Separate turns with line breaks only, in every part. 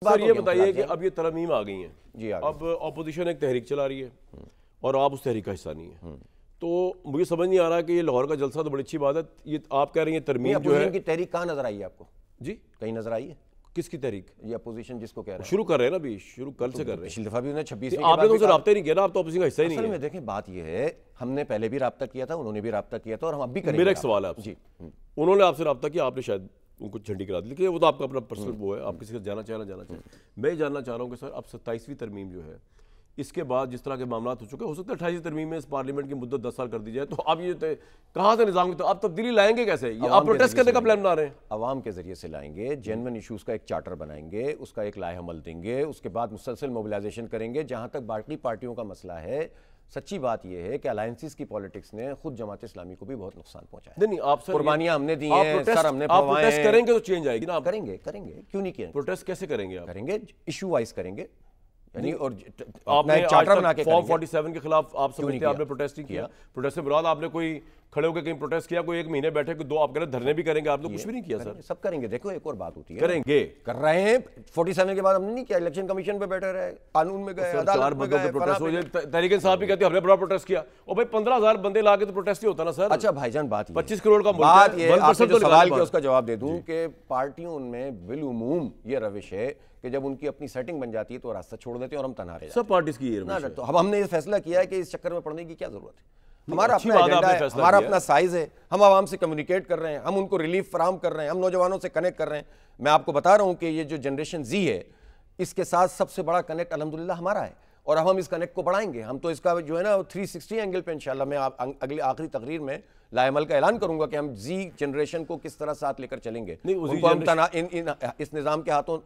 سر یہ بتائیے کہ اب یہ ترمیم آ گئی ہیں
جی
اب اپوزیشن ایک تحریک چلا رہی ہے اور آپ اس تحریک کا حصہ نہیں ہیں، تو مجھے سمجھ نہیں آ رہا کہ یہ لاہور کا جلسہ تو بڑی اچھی بات ہے، یہ آپ کہہ رہی ہیں ترمیم جو ہے
کی تحریک کہاں نظر آئی ہے آپ کو؟
جی
کہیں نظر آئی ہے
کس کی تحریک؟
یہ اپوزیشن جس کو کہہ رہے ہیں
شروع کر رہے ہیں نا، ابھی شروع کل سے کر رہے ہیں،
پچھلی دفعہ بھی انہوں نے 26
آپ نے تو اسے رابطہ ہی نہیں کیا نا، آپ تو اپوزیشن کا حصہ ہی نہیں
اصل
ہے۔
میں دیکھیں بات یہ ہے، ہم نے پہلے بھی رابطہ کیا تھا، انہوں نے بھی رابطہ کیا تھا اور ہم اب بھی کریں گے۔
میرا ایک سوال ہے آپ سے،
جی
انہوں نے آپ سے رابطہ کیا، آپ نے شاید ان کو جھنڈی کرا دی، لیکن وہ تو آپ کا اپنا پرسنل وہ ہے، آپ کسی کا جانا چاہیے۔ میں یہ جاننا چاہ رہا ہوں کہ سر اب 27ویں ترمیم جو ہے اس کے بعد جس طرح کے معاملات ہو چکے، ہو سکتا ہے 28ویں ترمیم میں اس پارلیمنٹ کی مدت 10 سال کر دی جائے، تو اب یہ کہاں سے نظام کی آپ تبدیلی لائیں گے کیسے؟ آپ پروٹیسٹ کرنے کا پلان بنا رہے ہیں؟
عوام کے ذریعے سے لائیں گے، جینون ایشوز کا ایک چارٹر بنائیں گے، اس کا ایک لائحہ عمل دیں گے، اس کے بعد مسلسل موبلائزیشن کریں گے۔ جہاں تک باقی پارٹیوں کا مسئلہ ہے، سچی بات یہ ہے کہ الائنسز کی پالیٹکس نے خود جماعت اسلامی کو بھی بہت نقصان پہنچایا۔
نہیں آپ سر
قربانیاں ہم نے دی ہیں، سر ہم نے
آپ پروٹیسٹ کریں گے تو چینج آئے گی نا؟
کریں گے کیوں نہیں کیا؟
پروٹیسٹ کیسے کریں گے آپ؟
کریں گے ایشو وائز کریں گے، یعنی اور
آپ نے
چارٹر بنا کے
فارم 47 کے خلاف آپ سمجھتے ہیں آپ نے پروٹیسٹ نہیں کیا؟ پروٹیسٹ سے مراد آپ نے کوئی کھڑے ہو کے کہیں پروٹیسٹ کیا، کوئی ایک مہینے بیٹھے کوئی دو آپ کہہ رہے دھرنے بھی کریں گے، آپ نے کچھ بھی نہیں کیا سر؟
سب کریں گے۔ دیکھو ایک اور بات ہوتی ہے،
کریں گے
کر رہے ہیں 47 کے بعد ہم نے نہیں کیا، الیکشن کمیشن پہ بیٹھے رہے، قانون میں گئے، عدالت میں گئے،
پروٹیسٹ ہو جائے۔ تحریک انصاف بھی کہتے ہیں ہم نے بڑا پروٹیسٹ کیا، اور بھائی 15,000 بندے لا کے تو پروٹیسٹ ہی ہوتا نا سر۔
اچھا بھائی جان بات
25 کروڑ کا
بات
ملک
یہ
ہے،
آپ نے جو سوال کیا اس کا جواب دے دوں کہ پارٹیوں میں بالعموم یہ روش ہے کہ جب ان کی اپنی سیٹنگ بن جاتی ہے تو راستہ چھوڑ دیتے ہیں اور ہم تنہا رہ جاتے ہیں۔
سب پارٹیز کی یہ روش ہے۔
تو اب ہم نے یہ فیصلہ کیا ہے کہ اس چکر میں پڑنے کی کیا ضرورت ہے؟ ہمارا اپنا ایجنڈا ہے، ہمارا اپنا سائز ہے، ہم عوام سے کمیونیکیٹ کر رہے ہیں، ہم ان کو ریلیف فراہم کر رہے ہیں، ہم نوجوانوں سے کنیکٹ کر رہے ہیں۔ میں آپ کو بتا رہا ہوں کہ یہ جو جنریشن زی ہے اس کے ساتھ سب سے بڑا کنیکٹ الحمدللہ ہمارا ہے، اور اب ہم اس کنیکٹ کو بڑھائیں گے۔ ہم تو اس کا جو ہے نا 360 اینگل پہ انشاءاللہ میں اگلی آخری تقریر میں لائحہ عمل کا اعلان کروں گا کہ ہم زی جنریشن کو کس طرح ساتھ لے کر چلیں گے۔ ان کو ہم اس نظام کے ہاتھوں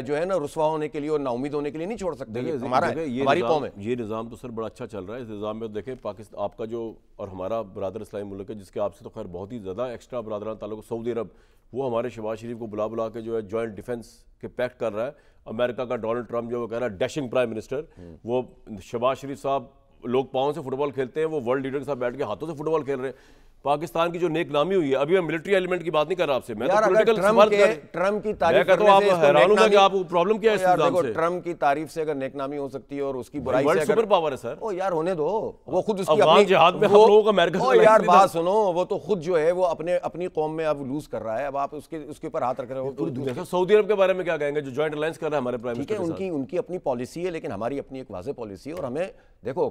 جو ہے نا رسوا ہونے کے لیے اور نا امید ہونے کے لیے نہیں چھوڑ سکتے۔ ہماری قوم ہے،
یہ نظام تو سر بڑا اچھا چل رہا ہے۔ اس نظام میں دیکھیں پاکستان آپ کا جو اور ہمارا برادر اسلامی ملک ہے جس کے آپ سے تو خیر بہت ہی زیادہ ایکسٹرا برادران تعلق، سعودی عرب، وہ ہمارے شہباز شریف کو بلا کے جو ہے جوائنٹ ڈیفنس کے پیکٹ کر رہا ہے۔ امریکہ کا ڈونلڈ ٹرمپ جو وہ کہہ رہا ہے ڈیشنگ پرائم منسٹر، وہ شہباز شریف صاحب لوگ پاؤں سے فٹ بال کھیلتے ہیں، وہ ورلڈ لیڈر کے ساتھ بیٹھ کے ہاتھوں سے فٹ بال کھیل رہے ہیں۔ پاکستان کی جو نیک نامی ہوئی ہے، ابھی میں ملٹری ایلیمنٹ کی بات نہیں کر رہا آپ سے، میں تو پولیٹیکل سوال کر رہا ہوں۔
ٹرمپ کی تعریف
کرنے سے آپ حیران ہوں کہ آپ کو پرابلم کیا ہے اس نظام سے؟
ٹرمپ کی تعریف سے اگر نیک نامی ہو سکتی ہے اور اس کی برائی سے
ورلڈ سپر پاور ہے سر۔
او یار ہونے دو، وہ خود اس کی
افغان جہاد میں ہم لوگوں کا امریکہ سے
یار بات سنو، وہ تو خود جو ہے وہ اپنی قوم میں اب لوز کر رہا ہے، اب آپ اس کے اوپر ہاتھ رکھ رہے ہو۔
پوری دنیا سے سعودی عرب کے بارے میں کیا کہیں گے جو جوائنٹ الائنس کر رہا ہے ہمارے پرائم منسٹر کے ساتھ؟
ان کی اپنی پالیسی ہے، لیکن ہماری اپنی ایک واضح پالیسی ہے، اور ہمیں دیکھو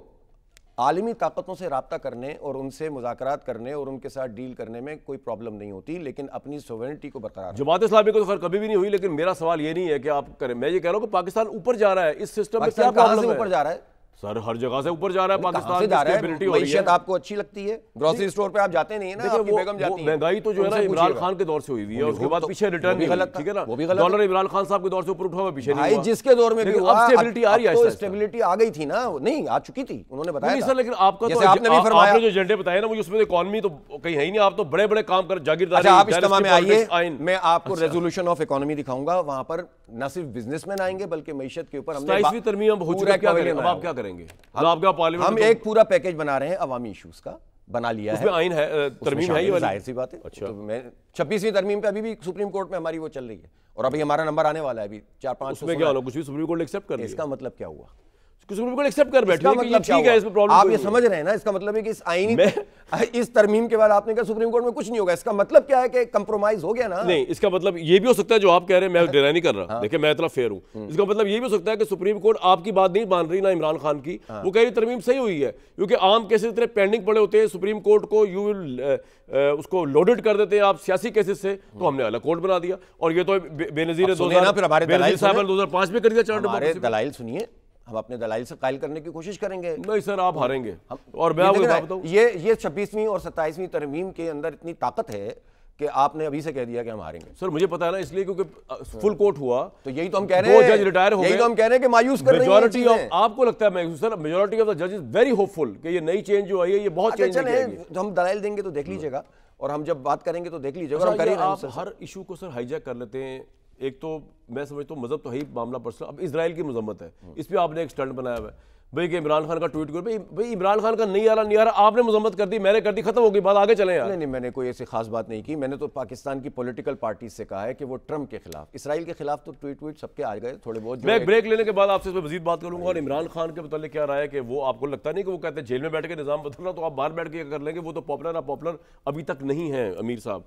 عالمی طاقتوں سے رابطہ کرنے اور ان سے مذاکرات کرنے اور ان کے ساتھ ڈیل کرنے میں کوئی پرابلم نہیں ہوتی، لیکن اپنی سوورنٹی کو برقرار
جماعت اسلامی کو تو خیر کبھی بھی نہیں ہوئی، لیکن میرا سوال یہ نہیں ہے کہ آپ کریں، میں یہ کہہ رہا ہوں کہ پاکستان اوپر جا رہا ہے اس سسٹم میں، کیا
کہاں سے اوپر جا رہا ہے
سر؟ ہر جگہ سے اوپر جا رہا ہے پاکستان،
جا رہا ہے۔ معیشت آپ کو اچھی لگتی ہے؟ گروسری اسٹور پہ آپ جاتے نہیں ہیں نا، آپ کی بیگم جاتی ہے۔
مہنگائی تو جو ہے نا عمران خان کے دور سے ہوئی ہے، اس کے بعد پیچھے ریٹرن بھی غلط، ٹھیک ہے نا؟ ڈالر عمران خان صاحب کے دور سے اوپر اٹھا ہوا، پیچھے نہیں ہوا۔
جس کے دور میں بھی ہوا،
اب اسٹیبلٹی آ رہی ہے،
تو اسٹیبلٹی آ گئی تھی نا، نہیں آ چکی تھی، انہوں نے بتایا
تھا۔ لیکن آپ کا تو آپ نے جو ایجنڈے بتائے نا وہ اس میں اکانومی تو کہیں ہے ہی نہیں، آپ تو بڑے بڑے کام کر جاگیرداری۔
آپ اجتماع میں آئیے، میں آپ کو ریزولوشن آف اکانومی دکھاؤں گا، وہاں پر نہ صرف بزنس مین آئیں گے بلکہ معیشت کے اوپر ہم نے
27ویں ترمیم ہو چکی ہے، اب آپ کیا کریں گے؟
ہم ایک پورا پیکج بنا رہے ہیں عوامی ایشوز کا، بنا لیا ہے،
اس میں آئین ہے، ترمیم ہے،
ظاہر سی بات ہے۔ 26ویں ترمیم پہ ابھی بھی سپریم کورٹ میں ہماری وہ چل رہی ہے، اور ابھی ہمارا نمبر آنے والا ہے، ابھی 4-5۔
اس میں کیا ہونا، کچھ بھی سپریم کورٹ نے ایکسپٹ کر لیا۔
اس کا مطلب کیا ہوا؟
سپریم کورٹ ایکسپٹ کر بیٹھے کہ یہ ٹھیک ہے، اس میں پرابلم
آپ یہ سمجھ رہے ہیں نا، اس کا مطلب ہے کہ اس آئینی اس ترمیم کے بعد آپ نے کہا سپریم کورٹ میں کچھ نہیں ہوگا، اس کا مطلب کیا ہے کہ کمپرومائز ہو گیا نا؟
نہیں، اس کا مطلب یہ بھی ہو سکتا ہے جو آپ کہہ رہے ہیں، میں ڈینائی نہیں کر رہا، دیکھیں میں اتنا فیئر ہوں، اس کا مطلب یہ بھی ہو سکتا ہے کہ سپریم کورٹ آپ کی بات نہیں مان رہی، نہ عمران خان کی، وہ کہہ رہی ترمیم صحیح ہوئی ہے، کیونکہ عام کیسز اتنے پینڈنگ پڑے ہوتے ہیں سپریم کورٹ کو، اس کو لوڈڈ کر دیتے ہیں آپ سیاسی کیسز سے، تو ہم نے الگ کورٹ بنا دیا، اور یہ تو بے نظیر 2005 میں کر دیا۔
ہمارے دلائل سنیے، ہم اپنے دلائل سے قائل کرنے کی کوشش کریں گے۔
نہیں سر، آپ ہاریں گے، اور میں آپ کو بتاؤں
یہ 26ویں اور 27ویں ترمیم کے اندر اتنی طاقت ہے کہ آپ نے ابھی سے کہہ دیا کہ ہم ہاریں گے۔
سر مجھے پتا ہے نا، اس لیے کیونکہ فل کوٹ ہوا،
تو یہی تو ہم کہہ رہے ہیں،
دو جج ریٹائر ہو گئے،
یہی تو ہم کہہ رہے ہیں کہ مایوس کر رہی ہیں
میجورٹی آف، آپ کو لگتا ہے میں سر میجورٹی آف دا ججز ویری ہوپ فل کہ یہ نئی چینج جو آئی ہے یہ بہت چینج ہے۔
ہم دلائل دیں گے تو دیکھ لیجیے گا، اور ہم جب بات کریں گے تو دیکھ لیجیے گا۔
آپ ہر ایشو کو سر ہائی جیک کر لیتے ہیں، ایک تو میں سمجھتا ہوں مذہب تو ہے ہی معاملہ پرسنل، اب اسرائیل کی مذمت ہے، اس پہ آپ نے ایک سٹنٹ بنایا ہوا ہے۔ بھائی کہ عمران خان کا ٹویٹ کرو، بھائی عمران خان کا نہیں آ رہا آپ نے مذمت کر دی، میں نے کر دی، ختم ہو گئی بات، آگے چلیں یار۔
نہیں میں نے کوئی ایسی خاص بات نہیں کی، میں نے تو پاکستان کی پولیٹیکل پارٹی سے کہا ہے کہ وہ ٹرمپ کے خلاف، اسرائیل کے خلاف تو ٹویٹ سب کے آ گئے تھوڑے بہت۔
میں بریک لینے کے بعد آپ سے اس پہ مزید بات کروں گا، اور عمران خان کے متعلق کیا رہا ہے کہ وہ آپ کو لگتا نہیں کہ وہ کہتے ہیں جیل میں بیٹھ کے نظام بدلنا تو آپ باہر بیٹھ کے کر لیں گے، وہ تو پاپولر ابھی تک نہیں ہیں امیر صاحب،